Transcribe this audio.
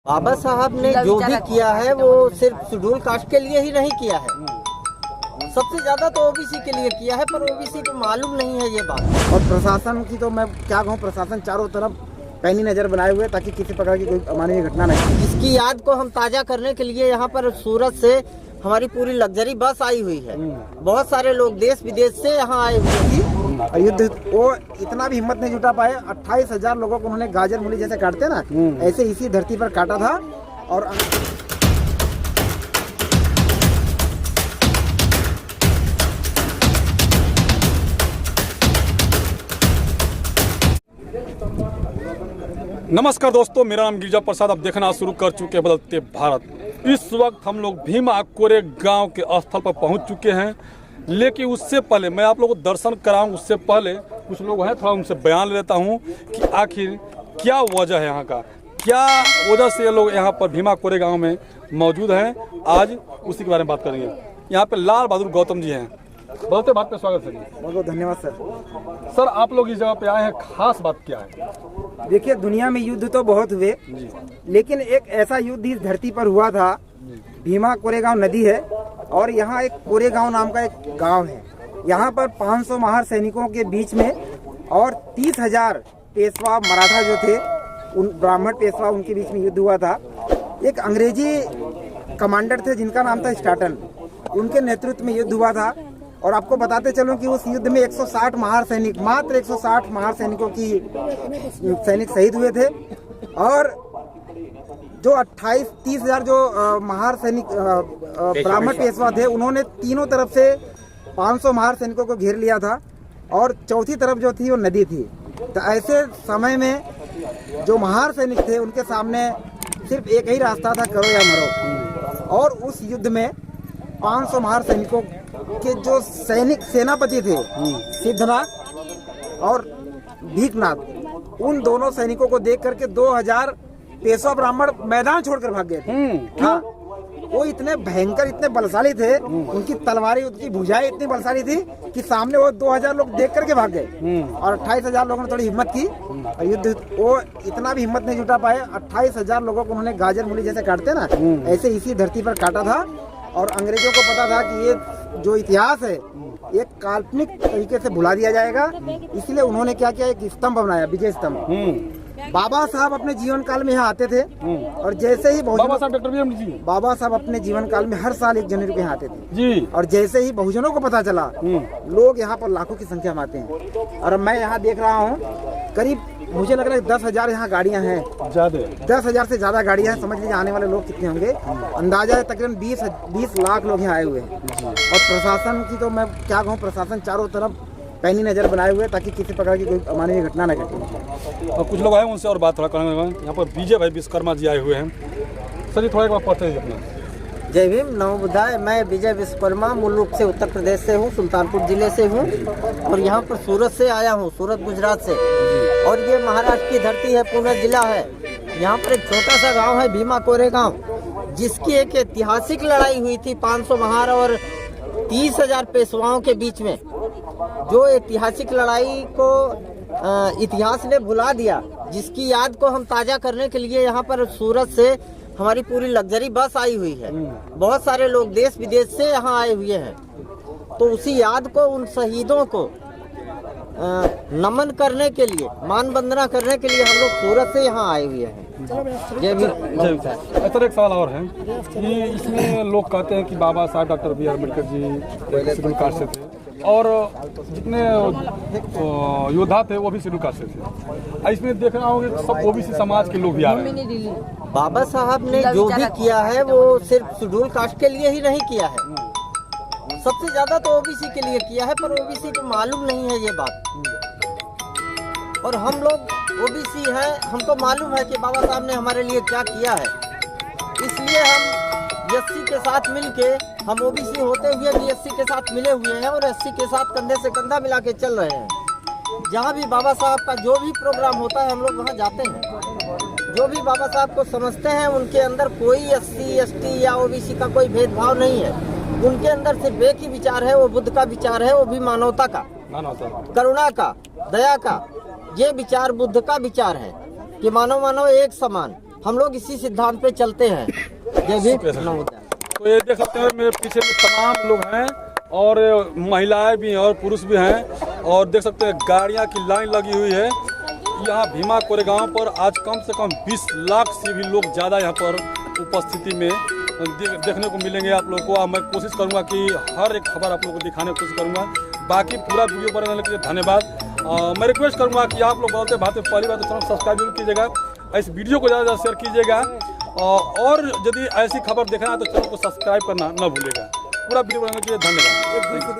बाबा साहब ने जो भी किया है वो सिर्फ शेड्यूल कास्ट के लिए ही नहीं किया है, सबसे ज्यादा तो ओबीसी के लिए किया है, पर ओबीसी को मालूम नहीं है ये बात। और प्रशासन की तो मैं क्या कहूँ, प्रशासन चारों तरफ पैनी नजर बनाए हुए ताकि किसी प्रकार की कोई अमानवीय घटना नहीं। इसकी याद को हम ताजा करने के लिए यहाँ पर सूरत से हमारी पूरी लग्जरी बस आई हुई है। बहुत सारे लोग देश विदेश से यहाँ आए हुए थे। युद्ध वो इतना भी हिम्मत नहीं जुटा पाए। 28,000 लोगों को उन्होंने गाजर मूली जैसे काटते ना, ऐसे इसी धरती पर काटा था। और नमस्कार दोस्तों, मेरा नाम गिरिजा प्रसाद। अब देखना शुरू कर चुके हैं बदलते भारत। इस वक्त हम लोग भीमा कोरे गांव के स्थल पर पहुंच चुके हैं, लेकिन उससे पहले मैं आप लोगों को दर्शन कराऊं उससे पहले कुछ लोग हैं, थोड़ा उनसे बयान लेता हूं कि आखिर क्या वजह है यहाँ का, क्या वजह से ये लोग यहाँ पर भीमा कोरे गाँव में मौजूद हैं। आज उसी के बारे में बात करेंगे। यहाँ पे लाल बहादुर गौतम जी हैं। बदलते भारत पे स्वागत है जी। बहुत बहुत धन्यवाद सर। सर, आप लोग इस जगह पे आए हैं, खास बात क्या है? देखिए, दुनिया में युद्ध तो बहुत हुए, लेकिन एक ऐसा युद्ध इस धरती पर हुआ था। भीमा कोरेगांव नदी है और यहाँ एक कोरेगांव नाम का एक गांव है। यहाँ पर 500 महार सैनिकों के बीच में और 30,000 पेशवा मराठा जो थे, उन ब्राह्मण पेशवा, उनके बीच में युद्ध हुआ था। एक अंग्रेजी कमांडर थे जिनका नाम था स्टार्टन, उनके नेतृत्व में युद्ध हुआ था। और आपको बताते चलूं कि उस युद्ध में 160 महार सैनिक, मात्र 160 महार सैनिकों की सैनिक शहीद हुए थे। और जो 28-30,000 जो महार सैनिक ब्राह्मण पेशवा थे, उन्होंने तीनों तरफ से 500 महार सैनिकों को घेर लिया था और चौथी तरफ जो थी वो नदी थी। तो ऐसे समय में जो महार सैनिक थे उनके सामने सिर्फ एक ही रास्ता था, करो या मरो। और उस युद्ध में 500 महार सैनिकों के जो सेनापति थे, सिद्धनाथ और भीखनाथ, उन दोनों सैनिकों को देख करके 2000 पेशवा ब्राह्मण मैदान छोड़कर भाग गए थे। हाँ, वो इतने भयंकर, इतने बलशाली थे, उनकी तलवारें, उनकी भुजाएं इतनी बलशाली थी कि सामने वो 2000 लोग देख करके भाग गए। और 28,000 लोगों ने थोड़ी हिम्मत की और युद्ध वो इतना भी हिम्मत नहीं जुटा पाए। 28,000 लोगों को उन्होंने गाजर मूली जैसे काटते ना, ऐसे इसी धरती पर काटा था। और अंग्रेजों को पता था कि ये जो इतिहास है एक काल्पनिक तरीके से भुला दिया जाएगा, इसलिए उन्होंने क्या किया, एक स्तंभ बनाया, विजय स्तंभ। बाबा साहब अपने जीवन काल में यहाँ आते थे और जैसे ही बाबा साहब डॉक्टर भीम जी, बाबा साहब अपने जीवन काल में हर साल 1 जनवरी को यहाँ आते थे जी। और जैसे ही बहुजनों को पता चला, लोग यहाँ पर लाखों की संख्या में आते हैं। और मैं यहाँ देख रहा हूँ, करीब मुझे लग रहा है 10,000 यहाँ गाड़ियाँ हैं, ज्यादा 10,000 से ज्यादा गाड़ियाँ हैं। समझ लीजिए आने वाले लोग कितने होंगे, अंदाजा है तकरीबन 20 लाख लोग यहाँ आए हुए हैं। और प्रशासन की तो मैं क्या कहूँ, प्रशासन चारों तरफ पैनी नजर बनाए हुए ताकि किसी प्रकार की कोई अमानवीय घटना न घटे। और कुछ लोग आए उनसे और बात थोड़ा करेंगे। यहाँ पर विजय भाई विश्वकर्मा जी आए हुए हैं। सर, ये थोड़ा एक बार पढ़ते हैं अपना। जय भीम, नमो बुद्धाय। मैं विजय विश्वकर्मा मूल रूप से उत्तर प्रदेश से हूँ, सुल्तानपुर जिले से हूँ और यहाँ पर सूरत से आया हूँ, सूरत गुजरात से। और ये महाराष्ट्र की धरती है, पुणे जिला है। यहाँ पर एक छोटा सा गांव है भीमा कोरे गांव, जिसकी एक ऐतिहासिक लड़ाई हुई थी 500 महार और 30,000 पेशवाओं के बीच में। जो ऐतिहासिक लड़ाई को इतिहास ने भुला दिया, जिसकी याद को हम ताजा करने के लिए यहाँ पर सूरत से हमारी पूरी लग्जरी बस आई हुई है। बहुत सारे लोग देश विदेश से यहाँ आए हुए हैं। तो उसी याद को, उन शहीदों को नमन करने के लिए, मान वंदना करने के लिए हम लोग सूरत से यहाँ आए हुए हैं। जय भीम। सर, एक सवाल और है कि इसमें लोग कहते हैं कि Babasaheb doctor B R Ambedkar ji schedule caste से थे और जितने योद्धा थे वो भी शेड्यूल कास्ट से थे। इसमें देखना होगा कि सब ओबीसी समाज के लोग भी आ रहे हैं। बाबा साहब ने जो भी किया है वो सिर्फ शेड्यूल कास्ट के लिए ही नहीं किया है, सबसे ज्यादा तो ओबीसी के लिए किया है, पर ओबीसी को मालूम नहीं है ये बात। और हम लोग ओबीसी हैं, हमको मालूम है कि बाबा साहब ने हमारे लिए क्या किया है। इसलिए हम एससी के साथ मिलके, हम ओबीसी होते हुए भी एससी के साथ मिले हुए हैं और एससी के साथ कंधे से कंधा मिला के चल रहे हैं। जहाँ भी बाबा साहब का जो भी प्रोग्राम होता है हम लोग वहाँ जाते हैं। जो भी बाबा साहब को समझते हैं, उनके अंदर कोई एससी एसटी या ओबीसी का कोई भेदभाव नहीं है। उनके अंदर सिर्फ एक ही विचार है, वो बुद्ध का विचार है, वो भी मानवता का, करुणा का, दया का। ये विचार बुद्ध का विचार है कि मानव मानव एक समान। हम लोग इसी सिद्धांत पे चलते हैं। जय भीम नवोदय। तो ये देख सकते हैं मेरे पीछे में तमाम लोग हैं और महिलाएं भी हैं और पुरुष भी हैं और देख सकते हैं गाड़ियां की लाइन लगी हुई है। यहाँ भीमा कोरेगांव पर आज कम से कम 20 लाख से भी लोग ज़्यादा यहाँ पर उपस्थिति में देखने को मिलेंगे आप लोगों को। मैं कोशिश करूँगा कि हर एक खबर आप लोगों को दिखाने की कोशिश करूँगा। बाकी पूरा वीडियो बनाने के लिए धन्यवाद। मैं रिक्वेस्ट करूँगा कि आप लोग बोलते भाते पहली बार तो चैनल सब्सक्राइब जरूर कीजिएगा, इस वीडियो को ज़्यादा से ज़्यादा शेयर कीजिएगा और यदि ऐसी खबर देखना है तो चैनल को सब्सक्राइब करना न भूलिएगा। पूरा वीडियो बनाने के लिए धन्यवाद।